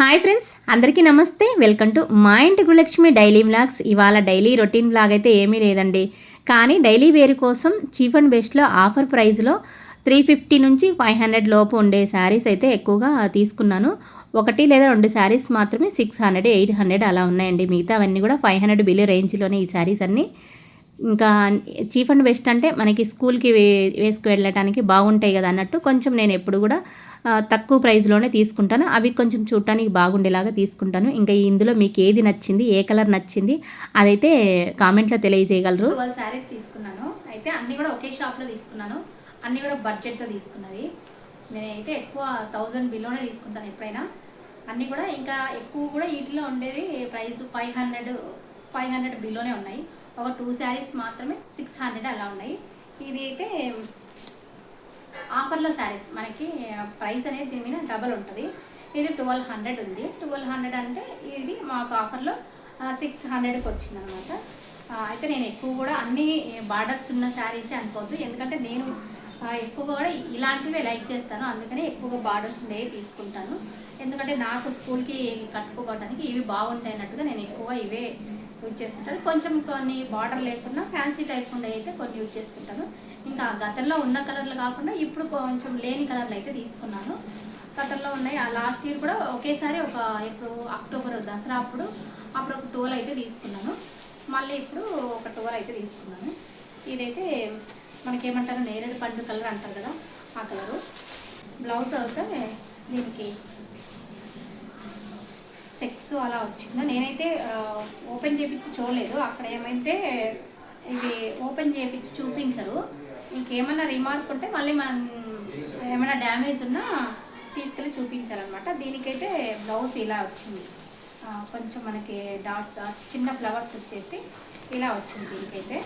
Hi friends, అందరికీ నమస్తే. Welcome to మా ఇంటి గృహలక్ష్మి డైలీ వ్లాగ్స్. ఇవాళ డైలీ రొటీన్ వ్లాగ్ అయితే ఏమీ లేదండి, కానీ డైలీ వేర్ కోసం చీప్ అండ్ బెస్ట్లో ఆఫర్ ప్రైస్లో 350 నుంచి 500 లోపు ఉండే శారీస్ అయితే ఎక్కువగా తీసుకున్నాను. ఒకటి లేదా రెండు శారీస్ మాత్రమే 600, 800 అలా ఉన్నాయండి. మిగతా అవన్నీ కూడా 500 బిలో రేంజ్లోనే ఈ శారీస్ అన్నీ. ఇంకా చీప్ అండ్ బెస్ట్ అంటే మనకి స్కూల్కి వేసుకు వెళ్ళటానికి బాగుంటాయి కదా అన్నట్టు కొంచెం నేను ఎప్పుడు కూడా తక్కువ ప్రైస్లోనే తీసుకుంటాను. అవి కొంచెం చూడటానికి బాగుండేలాగా తీసుకుంటాను. ఇంకా ఇందులో మీకు ఏది నచ్చింది, ఏ కలర్ నచ్చింది అదైతే కామెంట్లో తెలియజేయగలరు. 12 శారీస్ తీసుకున్నాను. అయితే అన్నీ కూడా ఒకే షాప్లో తీసుకున్నాను. అన్నీ కూడా బడ్జెట్తో తీసుకున్నవి. నేనైతే ఎక్కువ 1000 బిలోనే తీసుకుంటాను ఎప్పుడైనా. అన్నీ కూడా ఇంకా ఎక్కువ కూడా వీటిలో ఉండేది ప్రైస్ 500 బిలోనే ఉన్నాయి. ఒక 2 శారీస్ మాత్రమే 600 అలా ఉన్నాయి. ఇది అయితే ఆఫర్లో శారీస్, మనకి ప్రైస్ అనేది దీని మీద డబల్ ఉంటుంది. ఇది 1200 ఉంది. 1200 అంటే ఇది మాకు ఆఫర్లో 600కి వచ్చిందనమాట. అయితే నేను ఎక్కువ కూడా అన్ని బార్డర్స్ ఉన్న శారీసే అనుకోవద్దు, ఎందుకంటే నేను ఎక్కువగా కూడా ఇలాంటివే లైక్ చేస్తాను. అందుకని ఎక్కువగా బార్డర్స్ ఉండేవి తీసుకుంటాను. ఎందుకంటే నాకు స్కూల్కి కట్టుకోవడానికి ఇవి బాగుంటాయి అన్నట్టుగా నేను ఎక్కువగా ఇవే యూజ్ చేస్తుంటాను. కొంచెం కొన్ని బార్డర్ లేకుండా ఫ్యాన్సీ టైప్ ఉండేవి అయితే కొన్ని యూజ్ చేస్తుంటాను. ఇంకా గతంలో ఉన్న కలర్లు కాకుండా ఇప్పుడు కొంచెం లేని కలర్లు అయితే తీసుకున్నాను. గతంలో ఉన్నాయి. ఆ లాస్ట్ ఇయర్ కూడా ఒకేసారి ఇప్పుడు అక్టోబర్ దసరా అప్పుడు ఒక 12 అయితే తీసుకున్నాను. మళ్ళీ ఇప్పుడు ఒక 12 అయితే తీసుకున్నాను. ఇదైతే మనకేమంటారు, నేరేడు పండు కలర్ అంటారు కదా, ఆ కలరు. బ్లౌజ్ అయితే దీనికి చెక్స్ అలా వచ్చిందో. నేనైతే ఓపెన్ చేయించి చూడలేదు. అక్కడ ఏమైతే ఇవి ఓపెన్ చేయించి చూపించరు. ఇంకేమన్నా రిమార్క్ ఉంటే మళ్ళీ మనం ఏమైనా డ్యామేజ్ ఉన్నా తీసుకెళ్ళి చూపించాలన్నమాట. దీనికైతే బ్లౌజ్ ఇలా వచ్చింది. కొంచెం మనకి డాట్స్ చిన్న ఫ్లవర్స్ వచ్చేసి ఇలా వచ్చింది. దీనికైతే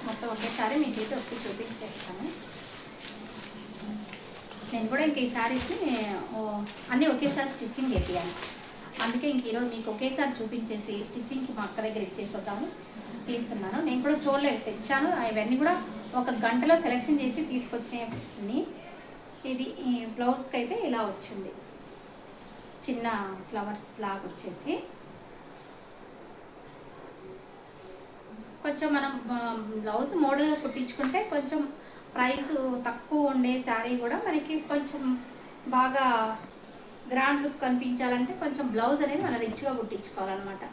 మొత్తం ఒకేసారి మీకైతే వచ్చి చూపించేస్తాను. నేను కూడా ఇంక ఈ శారీస్ని అన్నీ ఒకేసారి స్టిచ్చింగ్ చేయాలి. అందుకే ఇంక ఈరోజు మీకు ఒకేసారి చూపించేసి స్టిచ్చింగ్కి మా అక్క దగ్గర ఇచ్చేసి వద్దాము తీస్తున్నాను. నేను కూడా చూడలేదు, తెచ్చాను. అవన్నీ కూడా ఒక గంటలో సెలెక్షన్ చేసి తీసుకొచ్చినవి. ఇది ఈ బ్లౌజ్కి అయితే ఇలా వచ్చింది, చిన్న ఫ్లవర్స్ లాగా వచ్చేసి. కొంచెం మనం బ్లౌజ్ మోడల్గా కుట్టించుకుంటే కొంచెం ప్రైస్ తక్కువ ఉండే శారీ కూడా మనకి కొంచెం బాగా గ్రాండ్ లుక్ కనిపించాలంటే కొంచెం బ్లౌజ్ అనేది మనం రిచ్గా కుట్టించుకోవాలన్నమాట.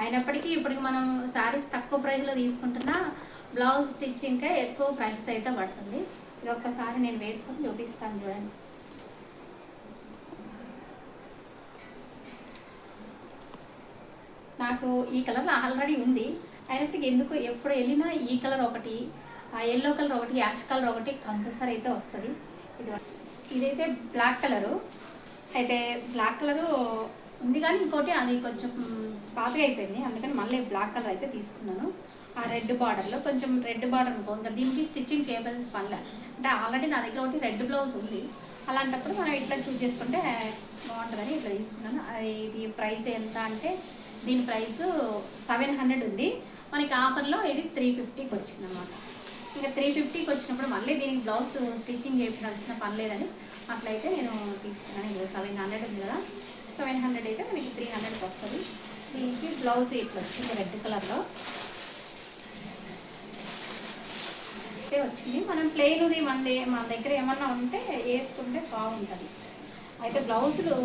అయినప్పటికీ ఇప్పటికి మనం శారీస్ తక్కువ ప్రైస్లో తీసుకుంటున్నా బ్లౌజ్ స్టిచ్చింగ్కే ఎక్కువ ప్రైస్ అయితే పడుతుంది. ఇది ఒక్కసారి నేను వేసుకొని చూపిస్తాను చూడండి. నాకు ఈ కలర్లో ఆల్రెడీ ఉంది. అయినప్పటికీ ఎందుకు ఎప్పుడు వెళ్ళినా ఈ కలర్ ఒకటి, ఎల్లో కలర్ ఒకటి, యాష్ కలర్ ఒకటి కంపల్సరీ అయితే వస్తుంది. ఇదైతే బ్లాక్ కలరు. అయితే బ్లాక్ కలరు ఉంది కానీ ఇంకోటి అది కొంచెం పాతగా అయిపోయింది. అందుకని మళ్ళీ బ్లాక్ కలర్ అయితే తీసుకున్నాను. ఆ రెడ్ బార్డర్లో కొంచెం రెడ్ బార్డర్ అనుకో, ఇంకా దీనికి స్టిచ్చింగ్ చేయవలసిన పనిలే. అంటే ఆల్రెడీ నా దగ్గర ఒకటి రెడ్ బ్లౌజ్ ఉంది. అలాంటప్పుడు మనం ఇట్లా చూస్ చేసుకుంటే బాగుంటుందని ఇట్లా తీసుకున్నాను. ఇది ప్రైస్ ఎంత అంటే దీని ప్రైస్ 700 ఉంది. మనకి ఆఫర్లో ఇది 350కి వచ్చింది అనమాట. ఇంకా 350కి వచ్చినప్పుడు మళ్ళీ దీనికి బ్లౌజ్ స్టిచ్చింగ్ చేయించాల్సిన పని లేదని అట్లయితే నేను తీసుకున్నాను. 700 ఉంది కదా, 700 అయితే మనకి 300కి వస్తుంది. దీనికి బ్లౌజ్ ఇట్లా వచ్చింది రెడ్ కలర్లో అయితే వచ్చింది. మనం ప్లెయిన్ది మన దగ్గర ఏమన్నా ఉంటే వేసుకుంటే బాగుంటుంది. అయితే బ్లౌజులు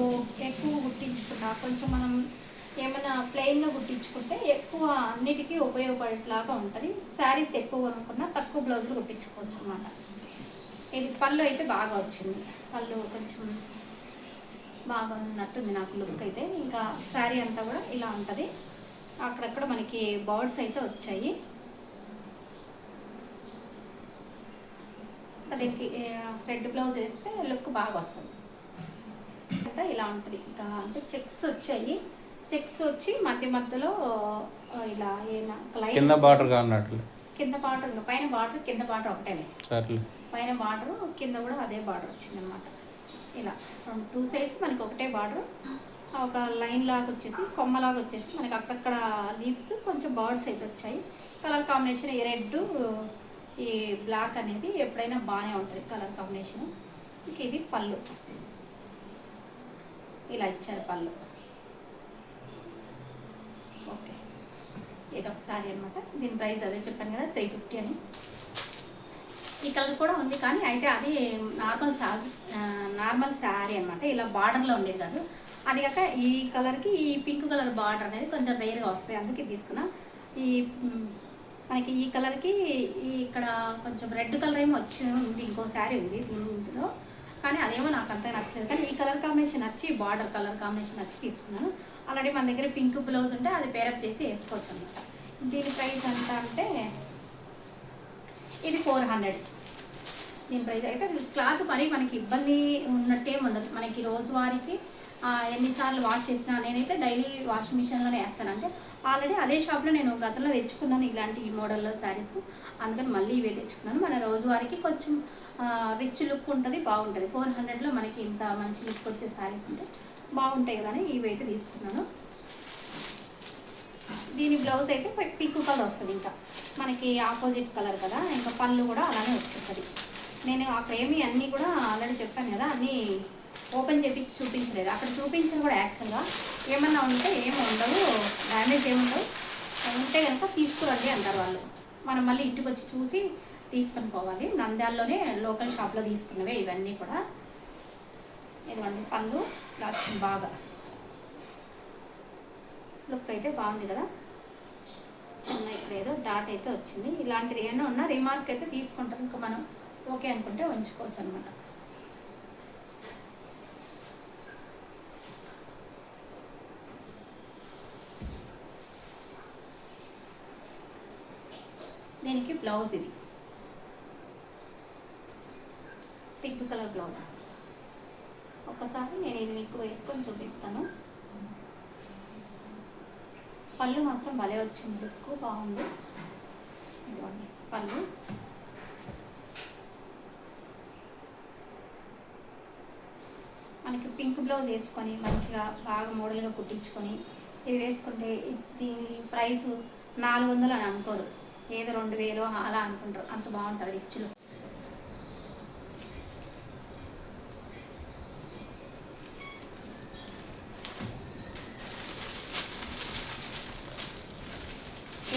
ఎక్కువ కుట్టించుకున్నా కొంచెం మనం ఏమైనా ప్లెయిన్గా కుట్టించుకుంటే ఎక్కువ అన్నిటికీ ఉపయోగపడేలాగా ఉంటుంది. శారీస్ ఎక్కువ కొనుక్కున్నా తక్కువ బ్లౌజులు కుట్టించుకోవచ్చు అన్నమాట. ఇది పళ్ళు అయితే బాగా వచ్చింది. పళ్ళు కొంచెం బాగా ఉన్నట్టుంది నాకు లుక్ అయితే. ఇంకా శారీ అంతా కూడా ఇలా ఉంటుంది. అక్కడక్కడ మనకి బర్డ్స్ అయితే వచ్చాయి. దీనికి రెడ్ బ్లౌజ్ వేస్తే లుక్ బాగా వస్తుంది. అంతా ఇలా ఉంటుంది. ఇంకా అంటే చెక్స్ వచ్చాయి. చెక్స్ వచ్చి మధ్యలో ఇలా కింద బార్డర్ కానట్లు, కింద బార్డర్ ఇంకా పైన బార్డర్ కింద బార్డర్ ఒకటేనే, పైన బార్డర్ కింద కూడా అదే బార్డర్ వచ్చింది అనమాట. ఇలా 2 సైడ్స్ మనకి ఒకటే బార్డర్, ఒక లైన్ లాగా వచ్చేసి కొమ్మలాగా వచ్చేసి మనకి అక్కడక్కడ లీవ్స్ కొంచెం బర్డ్స్ అయితే వచ్చాయి. కలర్ కాంబినేషన్ ఈ రెడ్ ఈ బ్లాక్ అనేది ఎప్పుడైనా బాగానే ఉంటుంది కలర్ కాంబినేషన్. ఇంక ఇది పళ్ళు. ఇలా ఇచ్చారు పళ్ళు. ఓకే, ఇది ఒక శారీ అనమాట. దీని ప్రైస్ అదే చెప్పాను కదా 350 అని. ఈ కలర్ కూడా ఉంది కానీ అయితే అది నార్మల్ శారీ అనమాట. ఇలా బార్డర్లో ఉండేది కాదు. అది కాక ఈ కలర్కి ఈ పింక్ కలర్ బార్డర్ అనేది కొంచెం రేర్గా వస్తాయి, అందుకే తీసుకున్నా. ఈ మనకి ఈ కలర్కి ఇక్కడ కొంచెం రెడ్ కలర్ ఏమో ఉంది, ఇంకో శారీ ఉంది దీంట్లో, కానీ అదేమో నాకు అంతా నచ్చలేదు. కానీ ఈ కలర్ కాంబినేషన్ నచ్చి, బార్డర్ కలర్ కాంబినేషన్ నచ్చి తీసుకున్నాను. ఆల్రెడీ మన దగ్గర పింక్ బ్లౌజ్ ఉంటే అది పేరప్ చేసి వేసుకోవచ్చు అనమాట. దీని ప్రైస్ ఎంత అంటే ఇది 400. దీని ప్రైస్ అయితే క్లాత్ మరీ మనకి ఇబ్బంది ఉన్నట్టేం ఉండదు. మనకి రోజువారికి ఎన్నిసార్లు వాష్ చేసినా, నేనైతే డైలీ వాషింగ్ మిషన్లోనే వేస్తాను. అంటే ఆల్రెడీ అదే షాప్లో నేను గతంలో తెచ్చుకున్నాను ఇలాంటి ఈ మోడల్లో శారీస్, అందుకని మళ్ళీ ఇవే తెచ్చుకున్నాను. మన రోజువారికి కొంచెం రిచ్ లుక్ ఉంటుంది, బాగుంటుంది. 400లో మనకి ఇంత మంచి లుక్ వచ్చే శారీస్ ఉంటే బాగుంటాయి కదా అని ఇవైతే తీసుకున్నాను. దీని బ్లౌజ్ అయితే పింక్ కలర్ వస్తుంది, ఇంకా మనకి ఆపోజిట్ కలర్ కదా, ఇంకా పళ్ళు కూడా అలానే వచ్చేస్తుంది. నేను ఆ ఫ్రేమి అన్నీ కూడా ఆల్రెడీ చెప్పాను కదా, అన్నీ ఓపెన్ చేపించి చూపించలేదు. అక్కడ చూపించిన కూడా యాక్చువల్గా ఏమన్నా ఉంటే ఏమి ఉండవు, డ్యామేజ్ ఏముండవు, ఉంటే కనుక తీసుకురండి అంటారు వాళ్ళు. మనం మళ్ళీ ఇంటికి వచ్చి చూసి తీసుకొని పోవాలి. నంద్యాలలోనే లోకల్ షాప్లో తీసుకున్నవే ఇవన్నీ కూడా. ఇదిగోండి పళ్ళు బాగా లుక్ అయితే బాగుంది కదా. చిన్న ఇక్కడ ఏదో డాట్ అయితే వచ్చింది. ఇలాంటిది ఏమైనా ఉన్నా రిమార్క్ అయితే తీసుకుంటాం, ఇంకా మనం ఓకే అనుకుంటే ఉంచుకోవచ్చు అనమాట. దీనికి బ్లౌజ్ ఇది పింక్ కలర్ బ్లౌజ్. ఒక్కసారి నేను ఇది మీకు వేసుకొని చూపిస్తాను. పళ్ళు మాత్రం భలే వచ్చింది, లుక్ బాగుంది. ఇదిగోండి పళ్ళు. మనకి పింక్ బ్లౌజ్ వేసుకొని మంచిగా బాగా మోడల్గా కుట్టించుకొని ఇది వేసుకుంటే దీని ప్రైస్ 400 అని అనుకోరు, ఏదో 2000 అలా అనుకుంటారు. అంత బాగుంటుంది రిచ్లో.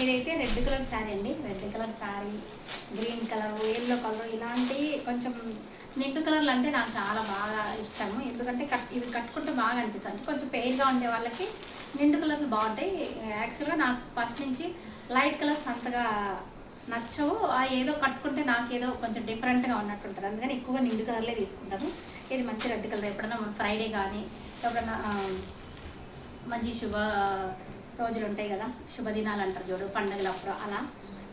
ఇదైతే రెడ్ కలర్ శారీ అండి. Red colour sari, green colour, yellow colour, ఇలాంటి కొంచెం నిండు కలర్లు అంటే నాకు చాలా బాగా ఇష్టము. ఎందుకంటే ఇవి కట్టుకుంటే బాగా అనిపిస్తుంది. అంటే కొంచెం పెయిర్గా ఉండే వాళ్ళకి నిండు కలర్లు బాగుంటాయి. యాక్చువల్గా నాకు ఫస్ట్ నుంచి లైట్ కలర్స్ అంతగా నచ్చవు. ఏదో కట్టుకుంటే నాకేదో కొంచెం డిఫరెంట్గా ఉన్నట్టుంటుంది, అందుకని ఎక్కువగా నిండు కలర్లే తీసుకుంటాను. ఇది మంచి రెడ్ కలర్. ఎప్పుడైనా మన ఫ్రైడే కానీ ఎప్పుడైనా మంచి శుభ రోజులు ఉంటాయి కదా, శుభదినాలు అంటారు చూడు, పండుగలు అప్పుడు అలా.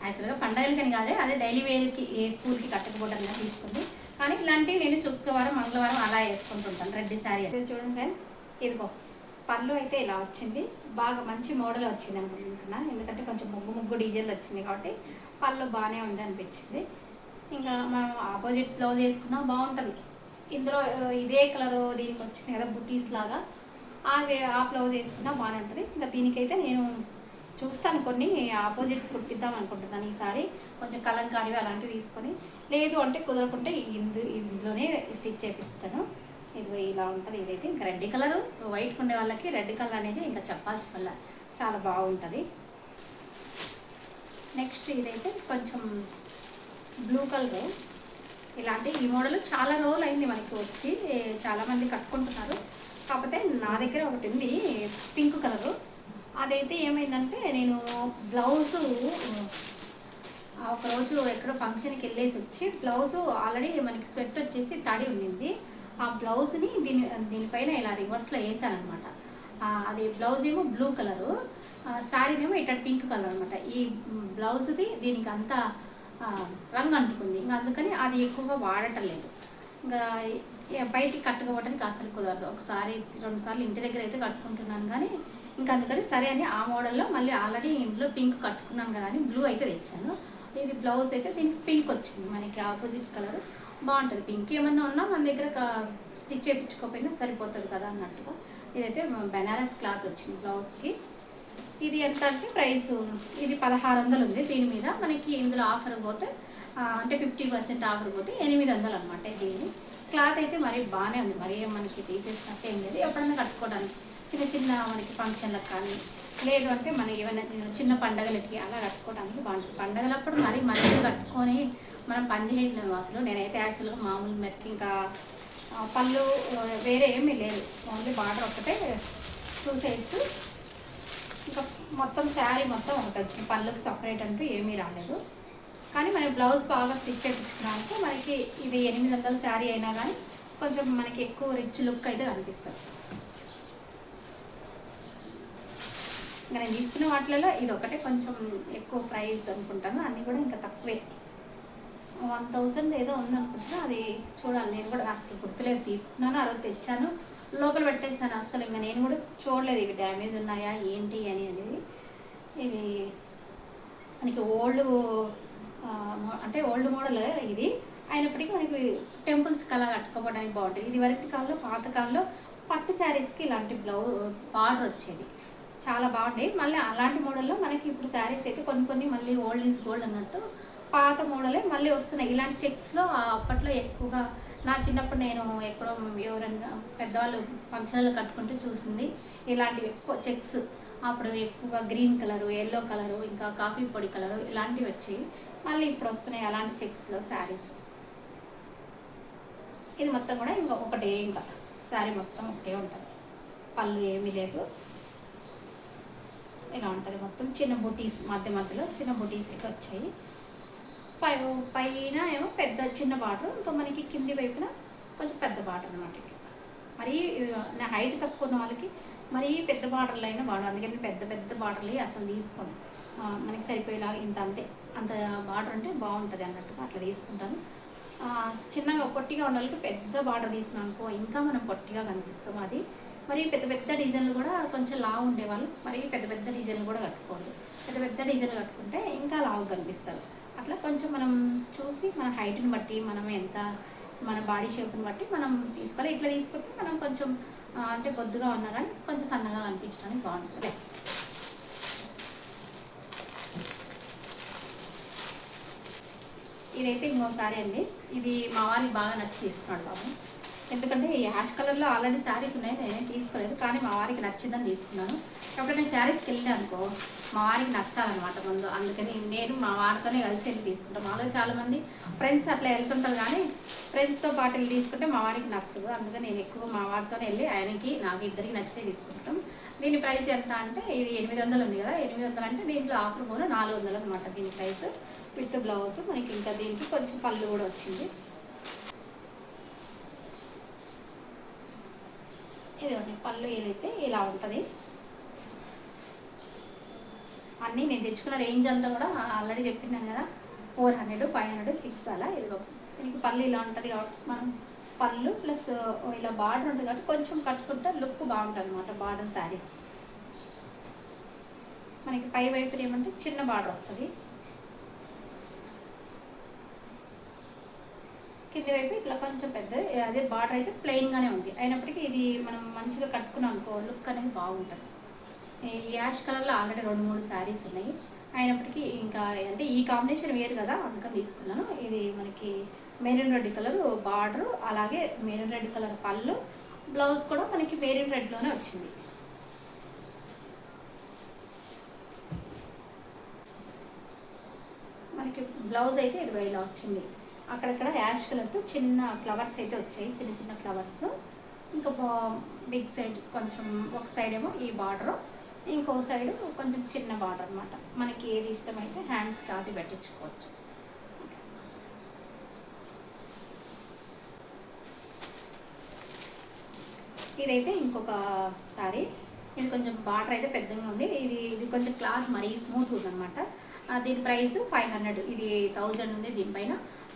యాక్చువల్గా పండుగలకని కాదే, అదే డైలీ వేర్కి ఏ స్కూల్కి కట్టకపోవడం తీసుకుంది. కానీ ఇలాంటివి నేను శుక్రవారం మంగళవారం అలా వేసుకుంటుంటాను. రెడ్ శారీ అయితే చూడండి ఫ్రెండ్స్, ఇదిగో పళ్ళు అయితే ఇలా వచ్చింది. బాగా మంచి మోడల్ వచ్చింది అనుకుంటున్నాను, ఎందుకంటే కొంచెం ముగ్గు డిజైన్లు వచ్చింది కాబట్టి పళ్ళు బాగానే ఉంది అనిపించింది. ఇంకా మనం ఆపోజిట్ బ్లౌజ్ వేసుకున్నా బాగుంటుంది. ఇందులో ఇదే కలరు దీనికి వచ్చింది కదా బుటీస్ లాగా, ఆ బ్లౌజ్ వేసుకున్నా బాగానే ఉంటుంది. ఇంకా దీనికైతే నేను చూస్తాను కొన్ని ఆపోజిట్ కుట్టిద్దాం అనుకుంటున్నాను ఈసారి. కొంచెం కలంకారీ అలాంటివి తీసుకొని, లేదు అంటే కుదరకుంటే ఇందులోనే స్టిచ్ చేపిస్తాను. ఇది ఇలా ఉంటుంది. ఇదైతే ఇంకా రెడ్ కలరు, వైట్ ఉండే వాళ్ళకి రెడ్ కలర్ అనేది ఇంకా చెప్పాల్సిన వల్ల చాలా బాగుంటుంది. నెక్స్ట్ ఇదైతే కొంచెం బ్లూ కలర్. ఇలాంటి ఈ మోడల్ చాలా రోజులు అయింది మనకి వచ్చి, చాలామంది కట్టుకుంటున్నారు. కాకపోతే నా దగ్గర ఒకటి ఉంది పింక్ కలరు. అదైతే ఏమైందంటే నేను బ్లౌజు ఒకరోజు ఎక్కడో ఫంక్షన్కి వెళ్ళేసి వచ్చి బ్లౌజు ఆల్రెడీ మనకి స్వెట్ వచ్చేసి తడి ఉండింది. ఆ బ్లౌజ్ని దీనిపైన ఇలా రివర్స్లో వేసానమాట. అది బ్లౌజ్ ఏమో బ్లూ కలరు, శారీనేమో ఇట్లా పింక్ కలర్ అనమాట. ఈ బ్లౌజ్ది దీనికి అంతా రంగు అంటుకుంది, ఇంకా అందుకని అది ఎక్కువగా వాడటం లేదు. ఇంకా బయటికి కట్టుకోవడానికి అసలు కుదరదు. ఒకసారి 2 సార్లు ఇంటి దగ్గర అయితే కట్టుకుంటున్నాను, కానీ ఇంకా అందుకని సరే అని ఆ మోడల్లో మళ్ళీ ఆల్రెడీ ఇంట్లో పింక్ కట్టుకున్నాను కదా అని బ్లూ అయితే తెచ్చాను. ఇది బ్లౌజ్ అయితే దీనికి పింక్ వచ్చింది, మనకి ఆపోజిట్ కలర్ బాగుంటుంది. పింక్ ఏమన్నా ఉన్నా మన దగ్గర స్టిచ్ చేయించుకోకపోయినా సరిపోతుంది కదా అన్నట్టుగా. ఇదైతే బెనారస్ క్లాత్ వచ్చింది బ్లౌజ్కి. ఇది ఎంత అంటే ప్రైస్ ఇది 1600 ఉంది. దీని మీద మనకి ఇందులో ఆఫర్ పోతే అంటే 50% ఆఫర్ పోతే 800 అనమాట. దీన్ని క్లాత్ అయితే మరి బాగానే ఉంది, మరి మనకి తీసేసినట్టు ఏం లేదు. ఎప్పుడైనా కట్టుకోవడానికి చిన్న చిన్న మనకి ఫంక్షన్లకు కానీ, లేదు అంటే మన ఏమైనా చిన్న పండగలకి అలా కట్టుకోవడానికి బాగుంటుంది. పండగలప్పుడు మరి మంచిగా కట్టుకొని మనం పని చేయలేము అసలు. నేనైతే యాక్చువల్గా మామూలు మెత్త ఇంకా పళ్ళు వేరే ఏమీ లేదు, ఓన్లీ బార్డర్ ఒకటే 2 సైడ్స్. ఇంకా మొత్తం శారీ మొత్తం ఒకటి వచ్చింది, పళ్ళుకి సపరేట్ అంటూ ఏమీ రాలేదు. కానీ మన బ్లౌజ్ బాగా స్టిచ్ చేయించుకోవడానికి మనకి ఇది 800 శారీ అయినా కానీ కొంచెం మనకి ఎక్కువ రిచ్ లుక్ అయితే కనిపిస్తుంది. ఇంకా నేను తీసుకున్న వాటిలలో ఇది ఒకటే కొంచెం ఎక్కువ ప్రైస్ అనుకుంటాను, అన్నీ కూడా ఇంకా తక్కువే. 1000 ఏదో ఉందనుకుంటున్నా, అది చూడాలి. నేను కూడా అసలు గుర్తులేదు, తీసుకున్నాను ఆ రోజు తెచ్చాను లోపల పెట్టేసాను. అసలు ఇంకా నేను కూడా చూడలేదు ఇవి డ్యామేజ్ ఉన్నాయా ఏంటి అని అనేది. ఇది మనకి అంటే ఓల్డ్ మోడల్ ఇది అయినప్పటికీ మనకి టెంపుల్స్కి అలా కట్టుకోవడానికి బాగుంటుంది. ఇది వరకు కాలంలో పాతకాలంలో పట్టు శారీస్కి ఇలాంటి బార్డర్ వచ్చేది, చాలా బాగుంటాయి. మళ్ళీ అలాంటి మోడల్లో మనకి ఇప్పుడు శారీస్ అయితే కొన్ని మళ్ళీ ఓల్డ్ ఈజ్ గోల్డ్ అన్నట్టు పాత మోడలే మళ్ళీ వస్తున్నాయి. ఇలాంటి చెక్స్లో అప్పట్లో ఎక్కువగా నా చిన్నప్పుడు నేను ఎక్కడో ఎవరైనా పెద్దవాళ్ళు ఫంక్షన్లు కట్టుకుంటే చూసింది ఇలాంటివి ఎక్కువ చెక్స్. అప్పుడు ఎక్కువగా గ్రీన్ కలరు, ఎల్లో కలరు, ఇంకా కాఫీ పొడి కలరు ఇలాంటివి వచ్చాయి. మళ్ళీ ఇప్పుడు వస్తున్నాయి అలాంటి చెక్స్లో శారీస్. ఇది మొత్తం కూడా ఇంకా ఒకటే, ఇంకా శారీ మొత్తం ఒకటే ఉంటుంది, పళ్ళు ఏమీ లేదు. ఇలా ఉంటుంది మొత్తం. చిన్న బుటీస్ మధ్యలో చిన్న బుటీస్ అయితే వచ్చాయి. పైన ఏమో పెద్ద చిన్న బార్డర్, ఇంకా మనకి కింది వైపున కొంచెం పెద్ద బార్డర్ అనమాట. మరి నా హైట్ తక్కువ ఉన్న వాళ్ళకి మరీ పెద్ద బార్డర్లు అయినా బార్డర్, అందుకని పెద్ద బార్డర్లు అసలు తీసుకోను. మనకి సరిపోయేలా అంత బార్డర్ అంటే బాగుంటుంది అన్నట్టుగా అట్లా తీసుకుంటాను. చిన్నగా పొట్టిగా ఉన్న వాళ్ళకి పెద్ద బార్డర్ తీసుకున్నాం అనుకో ఇంకా మనం పొట్టిగా కనిపిస్తాం. అది మరి పెద్ద డిజైన్లు కూడా కొంచెం లావు ఉండేవాళ్ళు మరి పెద్ద డిజైన్లు కూడా కట్టుకోవద్దు. పెద్ద డిజైన్లు కట్టుకుంటే ఇంకా లావు కనిపిస్తారు. అట్లా కొంచెం మనం చూసి మన హైట్ని బట్టి మన బాడీ షేప్ని బట్టి మనం తీసుకోవాలి. ఇట్లా తీసుకుంటే మనం కొంచెం అంటే బొద్దుగా ఉన్నా కానీ కొంచెం సన్నగా కనిపించడానికి బాగుంటుంది. ఇదైతే ఇంకోసారి అండి, ఇది మా వారికి బాగా నచ్చి తీసుకున్నాడు బాబు. ఎందుకంటే ఈ యాష్ కలర్లో ఆల్రెడీ శారీస్ ఉన్నాయి, నేనే తీసుకోలేదు, కానీ మా వారికి నచ్చిందని తీసుకున్నాను. కాబట్టి నేను శారీస్కి వెళ్ళాను అనుకో మా వారికి నచ్చాలన్నమాట ముందు, అందుకని నేను మా వారితోనే కలిసి వెళ్ళి తీసుకుంటాను. మాలో చాలామంది ఫ్రెండ్స్ అట్లా వెళ్తుంటారు, కానీ ఫ్రెండ్స్తో పాటు వెళ్ళి తీసుకుంటే మా వారికి నచ్చదు. అందుకని నేను ఎక్కువ మా వారితోనే వెళ్ళి ఆయనకి నాకు ఇద్దరికి నచ్చితే తీసుకుంటాం. దీని ప్రైస్ ఎంత అంటే ఇది 800 ఉంది కదా, 800 అంటే దీంట్లో ఆఫర్ కూడా 400 అనమాట దీని ప్రైస్ విత్ బ్లౌజ్. మనకి ఇంకా దీనికి కొంచెం పళ్ళు కూడా వచ్చింది. ఇది పళ్ళు ఏదైతే ఇలా ఉంటుంది. అన్నీ నేను తెచ్చుకున్న రేంజ్ అంతా కూడా ఆల్రెడీ చెప్పినాను కదా, 400, 500, 6 అలా. ఇదిగో దీనికి పళ్ళు ఇలా ఉంటుంది కాబట్టి మనం పళ్ళు ప్లస్ ఇలా బార్డర్ ఉంటుంది కాబట్టి కొంచెం కట్టుకుంటే లుక్ బాగుంటుంది అనమాట. బార్డర్ శారీస్ మనకి పై వైపు ఏమంటే చిన్న బార్డర్ వస్తుంది, కింది వైపు ఇట్లా కొంచెం పెద్ద. అదే బార్డర్ అయితే ప్లెయిన్గానే ఉంది, అయినప్పటికీ ఇది మనం మంచిగా కట్టుకున్నాం అనుకో లుక్ అనేది బాగుంటుంది. ఈ యాష్ కలర్లో ఆల్రెడీ 2-3 శారీస్ ఉన్నాయి, అయినప్పటికీ ఇంకా అంటే ఈ కాంబినేషన్ వేరు కదా అందుకని తీసుకున్నాను. ఇది మనకి మెరూన్ రెడ్ కలర్ బార్డర్, అలాగే మెరూన్ రెడ్ కలర్ పళ్ళు, బ్లౌజ్ కూడా మనకి మెరూన్ రెడ్లోనే వచ్చింది. మనకి బ్లౌజ్ అయితే ఇదిగో ఇలా వచ్చింది. అక్కడక్కడ యాష్ కలర్తో చిన్న ఫ్లవర్స్ అయితే వచ్చాయి, చిన్న ఫ్లవర్స్. ఇంకా బిగ్ సైడ్ కొంచెం ఒక సైడ్ ఏమో ఈ బార్డరు, ఇంకో సైడ్ కొంచెం చిన్న బార్డర్ అనమాట. మనకి ఏది ఇష్టమైతే హ్యాండ్స్కి అది పెట్టించుకోవచ్చు. ఇదైతే ఇంకొక సారీ, ఇది కొంచెం బార్డర్ అయితే పెద్దగా ఉంది. ఇది కొంచెం క్లాత్ మరీ స్మూత్ ఉందన్నమాట. దీని ప్రైస్ 500. ఇది 1000 ఉంది దీనిపైన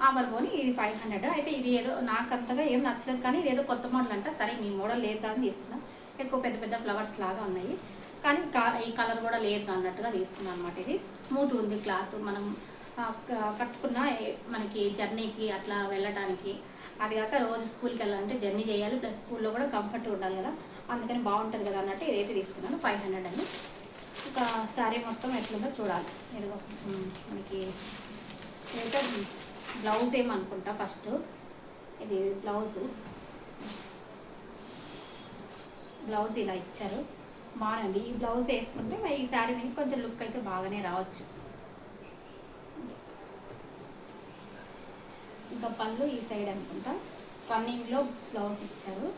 ఆఫర్ పోని, ఇది 500. అయితే ఇది ఏదో నాకు అంతగా ఏం నచ్చలేదు, కానీ ఇది ఏదో కొత్త మోడల్ అంట. సరే ఈ మోడల్ లేదు కానీ తీసుకున్నా, ఎక్కువ పెద్ద ఫ్లవర్స్ లాగా ఉన్నాయి, కానీ ఈ కలర్ కూడా లేదు అన్నట్టుగా తీసుకున్నాను అనమాట. ఇది స్మూత్ ఉంది క్లాత్, మనం కట్టుకున్న మనకి జర్నీకి అట్లా వెళ్ళడానికి, అది కాక రోజు స్కూల్కి వెళ్ళాలంటే జర్నీ చేయాలి, ప్లస్ స్కూల్లో కూడా కంఫర్ట్ ఉండాలి కదా, అందుకని బాగుంటుంది కదా అన్నట్టు ఇదైతే తీసుకున్నాను 500 అని. ఇంకా శారీ మొత్తం ఎట్లుందో చూడాలి. ఇదిగో మనకి ఏదో బ్లౌజ్ ఏమనుకుంటా ఫస్ట్. ఇది బ్లౌజు ఇలా ఇచ్చారు, బాగుంది. ఈ బ్లౌజ్ వేసుకుంటే మరి ఈ శారీ మీద కొంచెం లుక్ అయితే బాగానే రావచ్చు. ఇంకా పళ్ళు ఈ సైడ్ అనుకుంటా, రన్నింగ్లో బ్లౌజ్ ఇచ్చారు.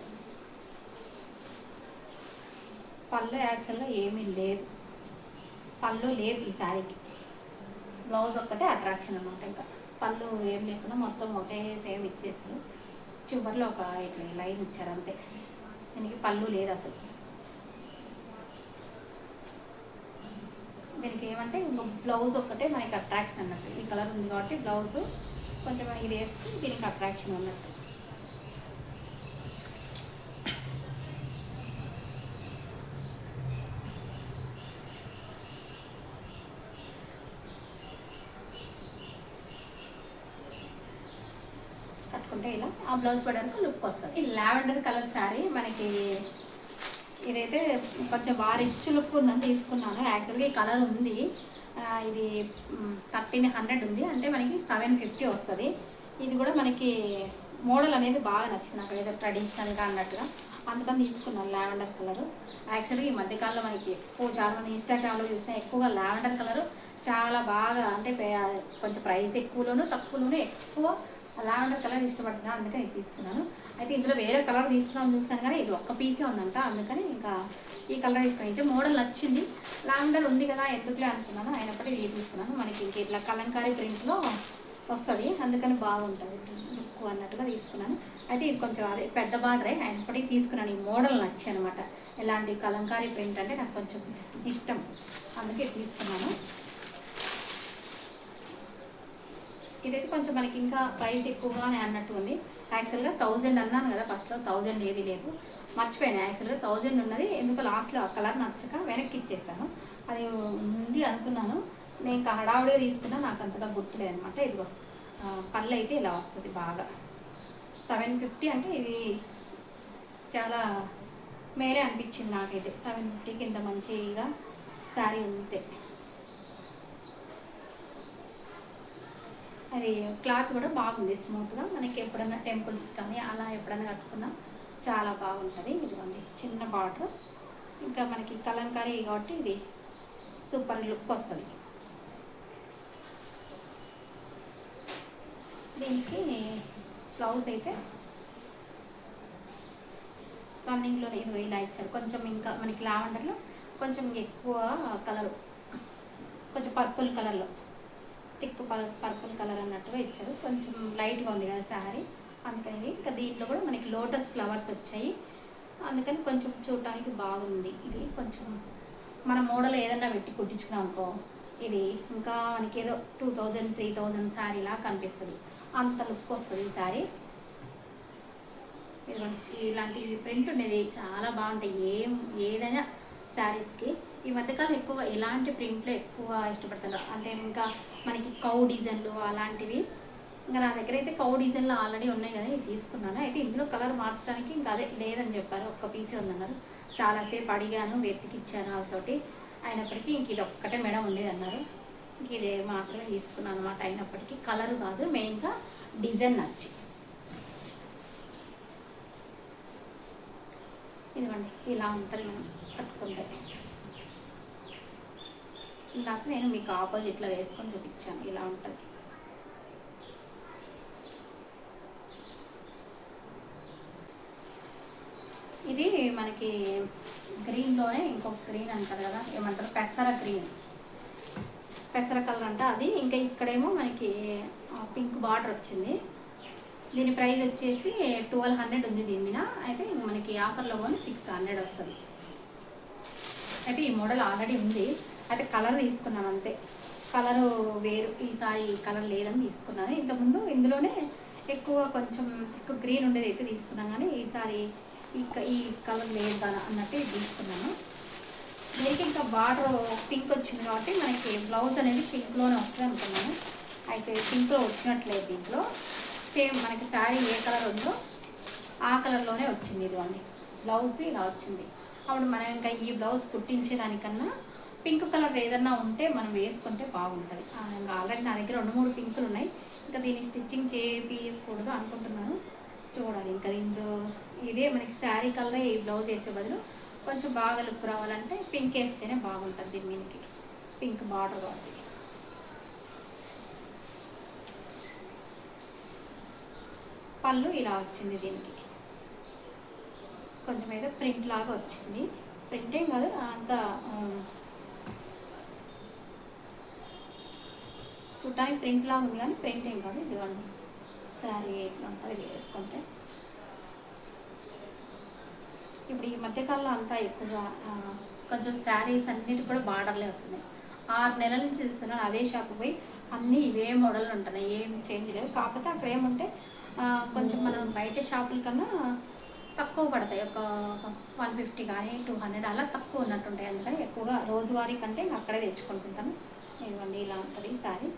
పళ్ళు యాక్చువల్గా ఏమీ లేదు, పళ్ళు లేదు ఈ శారీకి, బ్లౌజ్ ఒక్కటే అట్రాక్షన్ అనమాట. ఇంకా పళ్ళు ఏం లేకుండా మొత్తం ఒకే సేమ్ ఇచ్చేసారు. చివరిలో ఒక ఇట్లా లైన్ ఇచ్చారు అంతే, దీనికి పళ్ళు లేదు అసలు. దీనికి ఏమంటే ఇంకో బ్లౌజ్ ఒక్కటే మనకి అట్రాక్షన్ అన్నట్టు. ఈ కలర్ ఉంది కాబట్టి బ్లౌజ్ కొంచెం ఇది వేస్తే దీనికి అట్రాక్షన్ అన్నట్టు. కట్టుకుంటే ఇలా ఆ బ్లౌజ్ పడడానికి లుక్ వస్తుంది. ఈ లావెండర్ కలర్ శారీ మనకి ఇదైతే కొంచెం బాగా రిచ్ లుక్ ఉందని తీసుకున్నాను. యాక్చువల్గా ఈ కలర్ ఉంది, ఇది 1300 ఉంది, అంటే మనకి 750 వస్తుంది. ఇది కూడా మనకి మోడల్ అనేది బాగా నచ్చింది నాకు, ఏదో ట్రెడిషనల్గా అన్నట్టుగా, అందుకని తీసుకున్నాను లావెండర్ కలరు. యాక్చువల్గా ఈ మధ్యకాలంలో మనకి ఎక్కువ చాలామంది ఇన్స్టాగ్రామ్లో చూసినా ఎక్కువగా లావెండర్ కలరు చాలా బాగా, అంటే కొంచెం ప్రైస్ ఎక్కువలోనూ తక్కువలోనూ ఎక్కువ లావెండర్ కలర్ ఇష్టపడుతున్నాను, అందుకని ఇది తీసుకున్నాను. అయితే ఇందులో వేరే కలర్ తీసుకున్నాను చూసాను కానీ ఇది ఒక్క పీసే ఉందంట, అందుకని ఇంకా ఈ కలర్ తీసుకున్నాను. అయితే మోడల్ నచ్చింది, లావెండర్ ఉంది కదా ఎందుకులే అనుకున్నాను, అయినప్పటికీ ఇది తీసుకున్నాను. మనకి ఇంక ఇట్లా కలంకారీ ప్రింట్లో వస్తుంది, అందుకని బాగుంటుంది లుక్ అన్నట్టుగా తీసుకున్నాను. అయితే ఇది కొంచెం అదే పెద్ద బార్డరే, అయినప్పటికీ తీసుకున్నాను. ఈ మోడల్ నచ్చి అనమాట, ఇలాంటి కలంకారీ ప్రింట్ అంటే నాకు కొంచెం ఇష్టం, అందుకే తీసుకున్నాను. ఇదైతే కొంచెం మనకి ఇంకా ప్రైస్ ఎక్కువగానే అన్నట్టు ఉంది. యాక్చువల్గా 1000 అన్నాను కదా ఫస్ట్లో, 1000 ఏది లేదు, మర్చిపోయాను. యాక్చువల్గా 1000 ఉన్నది, ఎందుకు లాస్ట్లో ఆ కలర్ నచ్చక వెనక్కి ఇచ్చేసాను. అది ఉంది అనుకున్నాను, నేను ఇంకా హడావుడిగా తీసుకున్నా, నాకు అంతగా గుర్తులేదు అనమాట. ఇదిగో పళ్ళు అయితే ఇలా వస్తుంది బాగా, 750 అంటే ఇది చాలా మేలే అనిపించింది నాకైతే. 750కి ఇంత మంచిగా శారీ ఉంటే, అది క్లాత్ కూడా బాగుంది స్మూత్గా, మనకి ఎప్పుడైనా టెంపుల్స్ కానీ అలా ఎప్పుడైనా కట్టుకున్నా చాలా బాగుంటుంది. ఇదిగోండి చిన్న బార్డర్, ఇంకా మనకి కలంకారీ కాబట్టి ఇది సూపర్ లుక్ వస్తుంది. దీనికి బ్లౌజ్ అయితే రన్నింగ్లోనే ఇదిగో ఇలా ఇచ్చారు. కొంచెం ఇంకా మనకి లావెండర్లో కొంచెం ఎక్కువ కలరు, కొంచెం పర్పుల్ కలర్లో, థిక్ పర్పుల్ కలర్ అన్నట్టుగా ఇచ్చారు. కొంచెం లైట్గా ఉంది కదా శారీ, అందుకని. ఇంకా దీంట్లో కూడా మనకి లోటస్ ఫ్లవర్స్ వచ్చాయి, అందుకని కొంచెం చూడటానికి బాగుంది. ఇది కొంచెం మన మోడల్ ఏదన్నా పెట్టి కుట్టించుకున్నాం అనుకో, ఇది ఇంకా మనకి ఏదో 2000 3000 శారీలా కనిపిస్తుంది, అంత లుక్ వస్తుంది ఈ శారీ. ఇలాంటి ప్రింట్ ఉండేది చాలా బాగుంటాయి ఏదైనా శారీస్కి. ఈ మధ్యకాలం ఎక్కువగా ఇలాంటి ప్రింట్లో ఎక్కువ ఇష్టపడుతున్నారు, అంటే ఇంకా మనకి కౌ డిజైన్లు అలాంటివి. ఇంకా నా దగ్గర అయితే కౌ డిజైన్లు ఆల్రెడీ ఉన్నాయి కదా, ఇది తీసుకున్నాను. అయితే ఇందులో కలర్ మార్చడానికి ఇంకా అదే లేదని చెప్పారు, ఒక్క పీసే ఉందన్నారు. చాలాసేపు అడిగాను, వెతికిచ్చాను వాళ్ళతోటి, అయినప్పటికీ ఇంక ఇది ఒక్కటే మేడం ఉండేది అన్నారు. ఇంక ఇది మాత్రమే తీసుకున్నాను అనమాట. అయినప్పటికీ కలర్ కాదు, మెయిన్గా డిజైన్ నచ్చి. ఇదిగోండి ఇలా ఉంటుంది మనం కట్టుకుంటే. ఇందాక నేను మీకు ఆపోజిట్లో వేసుకొని చూపించాను, ఇలా ఉంటుంది. ఇది మనకి గ్రీన్లోనే ఇంకొక గ్రీన్ అంటారు కదా, ఏమంటారు, పెసర కలర్ అంట అది. ఇంకా ఇక్కడేమో మనకి పింక్ బార్డర్ వచ్చింది. దీని ప్రైస్ వచ్చేసి 1200 ఉంది దీని మీద. అయితే మనకి ఆఫర్లో పోనీ 600 వస్తుంది. అయితే ఈ మోడల్ ఆల్రెడీ ఉంది, అయితే కలర్ తీసుకున్నాను అంతే, కలరు వేరు, ఈసారి కలర్ లేదని తీసుకున్నాను. ఇంతకుముందు ఇందులోనే ఎక్కువ కొంచెం ఎక్కువ గ్రీన్ ఉండేది అయితే తీసుకున్నాను, కానీ ఈసారి ఈ కలర్ లేదు కదా అన్నట్టు తీసుకున్నాను. దీనికి ఇంకా బార్డర్ పింక్ వచ్చింది కాబట్టి మనకి బ్లౌజ్ అనేది పింక్లోనే వస్తుంది అనుకున్నాను. అయితే పింక్లో వచ్చినట్లేదు, దీంట్లో సేమ్ మనకి శారీ ఏ కలర్ ఉందో ఆ కలర్లోనే వచ్చింది. ఇదిగోండి బ్లౌజ్ ఇలా వచ్చింది. అప్పుడు మనం ఇంకా ఈ బ్లౌజ్ కుట్టించేదానికన్నా పింక్ కలర్ ఏదన్నా ఉంటే మనం వేసుకుంటే బాగుంటుంది. ఇంకా ఆల్రెడీ నా దగ్గర 2-3 పింకులు ఉన్నాయి, ఇంకా దీన్ని స్టిచ్చింగ్ చేయకూడదు అనుకుంటున్నాను. చూడాలి ఇంకా దీంట్లో ఇదే మనకి శారీ కలర్ ఈ బ్లౌజ్ వేసే బదులు కొంచెం బాగా లుక్ రావాలంటే పింక్ వేస్తేనే బాగుంటుంది దీని మీదకి. పింక్ బార్డర్ కాబట్టి పళ్ళు ఇలా వచ్చింది. దీనికి కొంచెం ఏదో ప్రింట్ లాగా వచ్చింది. ప్రింట్ ఏం కాదు అంత చూడటానికి ప్రింట్ లాగా ఉంది కానీ ప్రింట్ ఏం కాదు. ఇదిగోండి శారీ ఎట్లా ఉంటుంది ఇది వేసుకుంటే. ఇప్పుడు ఈ మధ్యకాలంలో అంతా ఎక్కువగా కొంచెం శారీస్ అన్నిటి కూడా బార్డర్లే వస్తున్నాయి. 6 నెలల నుంచి చూస్తున్నాను అదే షాప్ పోయి అన్నీ ఇవే మోడల్ ఉంటున్నాయి, ఏం చేంజ్ లేదు. కాకపోతే అక్కడ ఏముంటే కొంచెం మనం బయట షాపుల కన్నా తక్కువ పడతాయి. ఒక 150 కానీ 200 అలా తక్కువ ఉన్నట్టుంటాయి. అందుకని ఎక్కువగా రోజువారీ కంటే అక్కడే తెచ్చుకుంటుంటాను. ఇవ్వండి ఇలా ఉంటుంది శారీ.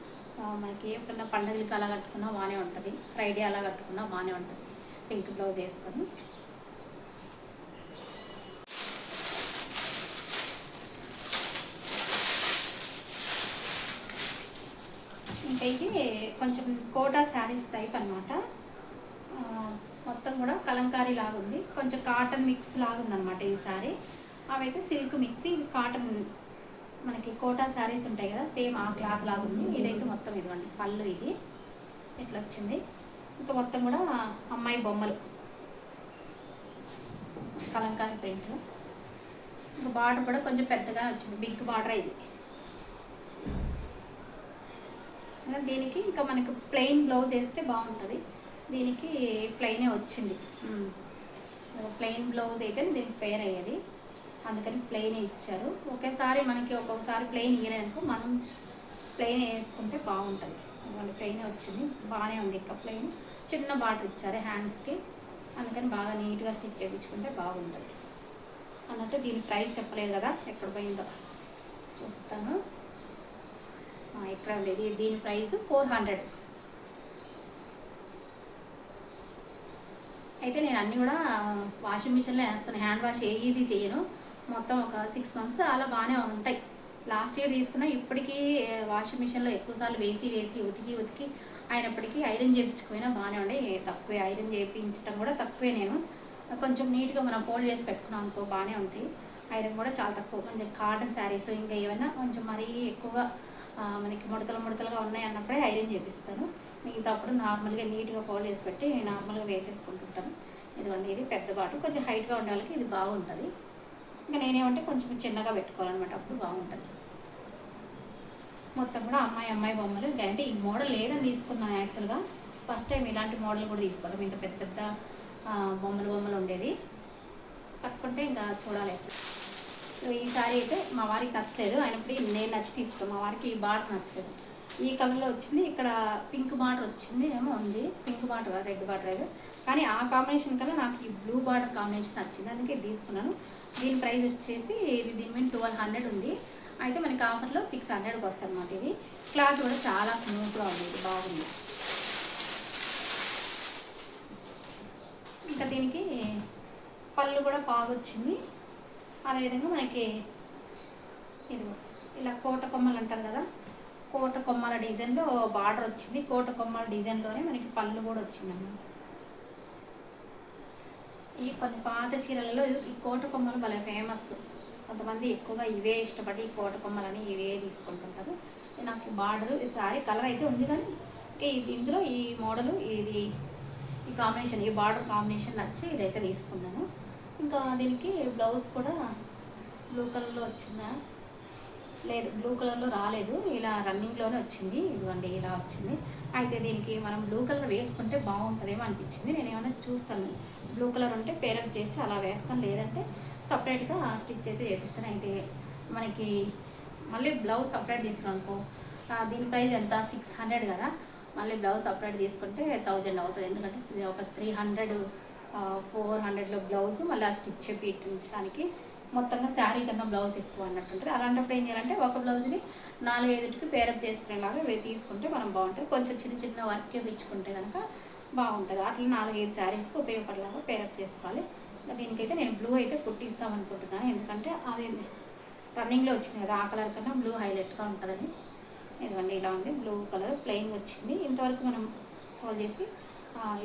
మనకి ఎప్పుడన్నా పండుగలకి అలా కట్టుకున్నా బాగానే ఉంటుంది, ఫ్రైడే అలా కట్టుకున్నా బాగానే ఉంటుంది. పింక్ బ్లౌజ్ వేసుకొని ఇంకా ఇది కొంచెం కోటా శారీస్ టైప్ అనమాట. మొత్తం కూడా కలంకారీ లాగా ఉంది, కొంచెం కాటన్ మిక్స్ లాగా ఉందన్నమాట ఈ శారీ. అవైతే సిల్క్ మిక్స్, ఇవి కాటన్ మనకి కోటా శారీస్ ఉంటాయి కదా సేమ్ ఆ క్లాత్ లాగా ఉంది. ఇదైతే మొత్తం ఇదిగోండి పళ్ళు ఇది ఇట్లా వచ్చింది. ఇంకా మొత్తం కూడా అమ్మాయి బొమ్మలు కలంకారీ ప్రింట్లో. ఇంకా బార్డర్ కూడా కొంచెం పెద్దగా వచ్చింది, బిగ్ బార్డర్ ఇది. దీనికి ఇంకా మనకు ప్లెయిన్ బ్లౌజ్ వేస్తే బాగుంటుంది. దీనికి ప్లెయినే వచ్చింది. ప్లెయిన్ బ్లౌజ్ అయితే దీనికి పేర్ అయ్యేది, అందుకని ప్లెయినే ఇచ్చారు. ఒకేసారి మనకి ఒక్కొక్కసారి ప్లెయిన్ ఇయ్యలేదనుకో మనం ప్లెయిన్ వేసుకుంటే బాగుంటుంది. ఇవ్వండి ప్లెయినే వచ్చింది, బాగానే ఉంది. ఇంకా ప్లెయిన్ చిన్న బార్డర్ ఇచ్చారు హ్యాండ్స్కి, అందుకని బాగా నీట్గా స్టిచ్ చేయించుకుంటే బాగుంటుంది అన్నట్టు. దీని ప్రైస్ చెప్పలేదు కదా, ఎక్కడ పోయిందో చూస్తాను. ఇక్కడ ఉండేది దీని ప్రైస్ 400. అయితే నేను అన్నీ కూడా వాషింగ్ మిషన్లో వేస్తాను, హ్యాండ్ వాష్ ఏది చేయను. మొత్తం ఒక 6 months అలా బాగానే ఉంటాయి. లాస్ట్ ఇయర్ తీసుకున్నా ఇప్పటికీ వాషింగ్ మిషన్లో ఎక్కువసార్లు వేసి ఉతికి అయినప్పటికీ ఐరన్ చేయించుకుపోయినా బాగానే ఉండే. తక్కువే ఐరన్ చేయించడం కూడా తక్కువే. నేను కొంచెం నీట్గా మనం ఫోల్డ్ చేసి పెట్టుకున్నాం అనుకో బాగానే ఉంటాయి. ఐరన్ కూడా చాలా తక్కువ. కొంచెం కాటన్ శారీస్ ఇంకా ఏమైనా కొంచెం మరీ ఎక్కువగా మనకి ముడతలుగా ఉన్నాయి అన్నప్పుడే ఐరన్ చేపిస్తాను. మిగతా అప్పుడు నార్మల్గా నీట్గా ఫోల్డ్ చేసి పెట్టి నార్మల్గా వేసేసుకుంటుంటాను. ఇదిగోండి ఇది పెద్ద బాటు, కొంచెం హైట్గా ఉండే వాళ్ళకి ఇది బాగుంటుంది. ఇంకా నేనేమంటే కొంచెం చిన్నగా పెట్టుకోవాలన్నమాట, అప్పుడు బాగుంటుంది. మొత్తం కూడా అమ్మాయి బొమ్మలు. అంటే ఈ మోడల్ లేదని తీసుకున్నాను యాక్చువల్గా. ఫస్ట్ టైం ఇలాంటి మోడల్ కూడా తీసుకోవడం. ఇంత పెద్ద బొమ్మలు ఉండేది కట్టుకుంటే ఇంకా చూడాలి. ఈ సారీ అయితే మా వారికి నచ్చలేదు, అయినప్పుడు నేను నచ్చి తీసుకున్నాను. మా వారికి ఈ బార్డర్ నచ్చలేదు. ఈ కలర్లో వచ్చింది, ఇక్కడ పింక్ బార్డర్ వచ్చింది ఏమో ఉంది. పింక్ బార్డర్ కాదు, రెడ్ బార్డర్ లేదు. కానీ ఆ కాంబినేషన్ కన్నా నాకు ఈ బ్లూ బార్డర్ కాంబినేషన్ నచ్చింది, అందుకే తీసుకున్నాను. దీని ప్రైస్ వచ్చేసి దీని మీద 1200 ఉంది. అయితే మనకి ఆఫర్లో 600కి వస్తుంది అన్నమాట. ఇది క్లాత్ కూడా చాలా స్మూత్గా ఉంది, ఇది బాగుంది. ఇంకా దీనికి పళ్ళు కూడా బాగా వచ్చింది. అదేవిధంగా మనకి ఇది ఇలా కోట కొమ్మలు అంటారు కదా, కోట కొమ్మల డిజైన్లో బార్డర్ వచ్చింది. కోట కొమ్మల డిజైన్లోనే మనకి పళ్ళు కూడా వచ్చిందన్నమాట. ఈ కొన్ని పాత చీరలలో ఈ కోట కొమ్మలు భలే ఫేమస్. కొంతమంది ఎక్కువగా ఇవే ఇష్టపడి ఈ కోట కొమ్మలని ఇవే తీసుకుంటుంటారు. నాకు బార్డర్ ఈ సారీ కలర్ అయితే ఉంది, కానీ ఇందులో ఈ మోడలు ఇది ఈ కాంబినేషన్, ఈ బార్డర్ కాంబినేషన్ నచ్చి ఇదైతే తీసుకున్నాను. ఇంకా దీనికి బ్లౌజ్ కూడా బ్లూ కలర్లో వచ్చిందా, లేదు బ్లూ కలర్లో రాలేదు, ఇలా రన్నింగ్లోనే వచ్చింది. ఇదిగోండి ఇలా వచ్చింది. అయితే దీనికి మనం బ్లూ కలర్ వేసుకుంటే బాగుంటుందేమో అనిపించింది. నేను ఏమైనా చూస్తాను, బ్లూ కలర్ ఉంటే పేరప్ చేసి అలా వేస్తాను, లేదంటే సపరేట్గా స్టిచ్ అయితే చేపిస్తాను. అయితే మనకి మళ్ళీ బ్లౌజ్ సపరేట్ తీసుకున్నాను అనుకో, దీని ప్రైస్ ఎంత 600 కదా, మళ్ళీ బ్లౌజ్ సపరేట్ తీసుకుంటే 1000 అవుతుంది. ఎందుకంటే ఒక 300 400లో బ్లౌజ్ మళ్ళీ ఆ స్టిచ్ చేయించడానికి మొత్తంగా శారీ కన్నా బ్లౌజ్ ఎక్కువ అన్నట్టు ఉంటుంది. అలాంటప్పుడు ఏం చేయాలంటే ఒక బ్లౌజ్ని 4-5కి పేరప్ చేసుకునేలాగా తీసుకుంటే మనం బాగుంటుంది. కొంచెం చిన్న వర్క్ వేయించుకుంటే కనుక బాగుంటుంది. అట్లా 4-5 శారీస్కి ఉపయోగపడేలాగా పేరప్ చేసుకోవాలి. దీనికైతే నేను బ్లూ అయితే కుట్టిస్తామనుకుంటున్నాను, ఎందుకంటే అది రన్నింగ్లో వచ్చింది కదా, ఆ కలర్ కన్నా బ్లూ హైలైట్గా ఉంటుందని. ఇదిగోండి ఇలా ఉంది, బ్లూ కలర్ ప్లెయిన్ వచ్చింది. ఇంతవరకు మనం ఫోల్డ్ చేసి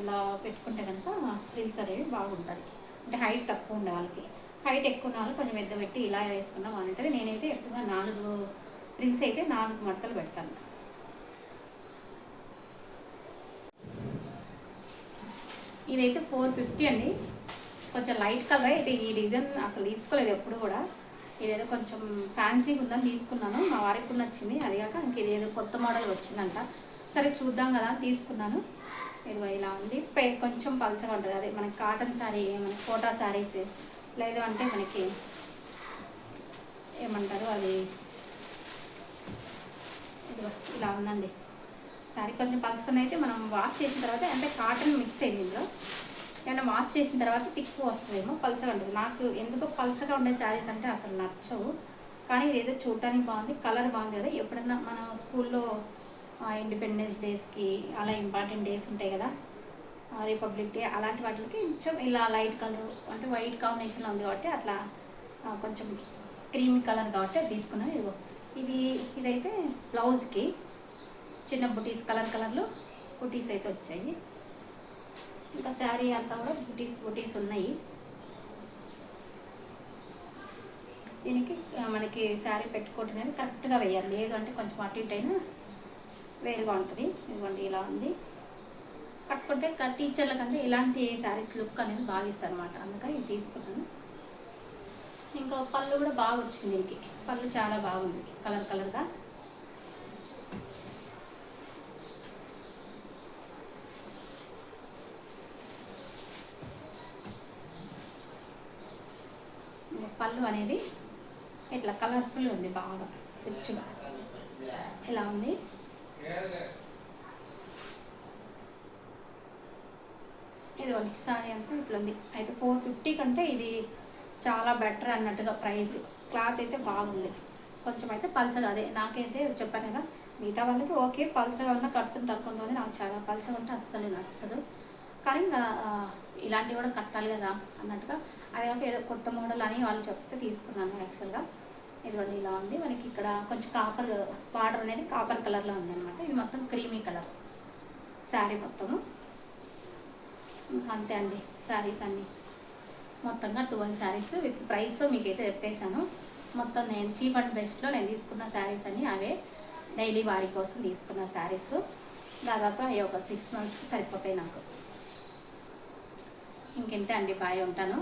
ఇలా పెట్టుకుంటే కనుక ఫ్రిల్స్ అనేవి బాగుంటుంది. అంటే హైట్ తక్కువ ఉండే వాళ్ళకి, హైట్ ఎక్కువ ఉన్న వాళ్ళు కొంచెం పెద్ద పెట్టి ఇలా వేసుకున్నా బాగుంటుంది. నేనైతే ఎక్కువగా 4 ఫ్రిల్స్ అయితే 4 మడతలు పెడతాను. ఇదైతే 450 అండి. కొంచెం లైట్ కలర్ అయితే ఈ డిజైన్ అసలు తీసుకోలేదు ఎప్పుడు కూడా. ఇదేదో కొంచెం ఫ్యాన్సీగా ఉందని తీసుకున్నాను, మా వారికి కూడా నచ్చింది. అది కాక ఇంక ఇదేదో కొత్త మోడల్ వచ్చిందంట, సరే చూద్దాం కదా తీసుకున్నాను. ఇదిగో ఇలా ఉంది. కొంచెం పల్చగా ఉంటుంది, అదే మనకి కాటన్ శారీ, మన కోటా శారీస్, లేదు అంటే మనకి ఏమంటారు అది, ఇదిగో ఇలా ఉందండి శారీ. కొంచెం పలుచుకొని అయితే మనం వాష్ చేసిన తర్వాత, అంటే కాటన్ మిక్స్ అయింది ఇందులో, ఏమైనా వాష్ చేసిన తర్వాత తిక్కువ వస్తుందేమో, పల్చగా ఉంటుంది. నాకు ఎందుకో పల్చగా ఉండే శారీస్ అంటే అసలు నచ్చవు, కానీ ఇదేదో చూడటానికి బాగుంది, కలర్ బాగుంది కదా. ఎప్పుడన్నా మనం స్కూల్లో ఇండిపెండెన్స్ డేస్కి అలా ఇంపార్టెంట్ డేస్ ఉంటాయి కదా, రిపబ్లిక్ డే, అలాంటి వాటికి కొంచెం ఇలా లైట్ కలర్, అంటే వైట్ కాంబినేషన్లో ఉంది కాబట్టి అట్లా కొంచెం క్రీమీ కలర్ కాబట్టి అది తీసుకున్నాను. ఇదిగో ఇదైతే బ్లౌజ్కి చిన్న బుటీస్, కలర్లో బుటీస్ అయితే వచ్చాయి. ఇంకా శారీ అంతా కూడా బుటీస్ ఉన్నాయి. దీనికి మనకి శారీ పెట్టుకోవటం అనేది కరెక్ట్గా వేయాలి, లేదు అంటే కొంచెం అటు ఇటు అయినా వేరుగా ఉంటుంది. ఇదిగోండి ఇలా ఉంది. కట్టుకుంటే టీచర్ల కంటే ఇలాంటి శారీస్ లుక్ అనేది బాగా ఇస్తారు అనమాట, అందుకని ఇది తీసుకున్నాను. ఇంకా పళ్ళు కూడా బాగా వచ్చింది దీనికి, పళ్ళు చాలా బాగుంది కలర్గా. పళ్ళు అనేది ఇట్లా కలర్ఫుల్ ఉంది, బాగా రిచ్గా ఇలా ఉంది. ఇదిగోండి సారీ అంతా ఇట్లా ఉంది. అయితే 450 కంటే ఇది చాలా బెటర్ అన్నట్టుగా ప్రైస్. క్లాత్ అయితే బాగుంది, కొంచెం అయితే పల్చగా, అదే నాకైతే చెప్పాను కదా, మిగతా వాళ్ళకి ఓకే పల్చగా ఉన్న కడుతుంటారు కొంతమంది, నాకు చాలా పల్చగా ఉంటే అస్సలు నచ్చదు. కానీ ఇంకా ఇలాంటివి కూడా కట్టాలి కదా అన్నట్టుగా, అది కాక ఏదో కొత్త మోడల్ అని వాళ్ళు చెప్తే తీసుకున్నాను యాక్చువల్గా. ఇదిగోండి ఇలా ఉంది. మనకి ఇక్కడ కొంచెం కాపర్ బార్డర్ అనేది కాపర్ కలర్లో ఉంది అనమాట. ఇది మొత్తం క్రీమీ కలర్ శారీ మొత్తము. ఇంకా అంతే అండి శారీస్ అన్నీ, మొత్తంగా 12 శారీస్ విత్ ప్రైస్తో మీకైతే చెప్పేశాను. మొత్తం నేను చీప్ అండ్ బెస్ట్లో నేను తీసుకున్న శారీస్ అన్నీ అవే, డైలీ వారి కోసం తీసుకున్న శారీస్. దాదాపు అవి ఒక 6 మంత్స్కి సరిపోతాయి నాకు. ఇంకెంతే అండి, బాయ్, ఉంటాను.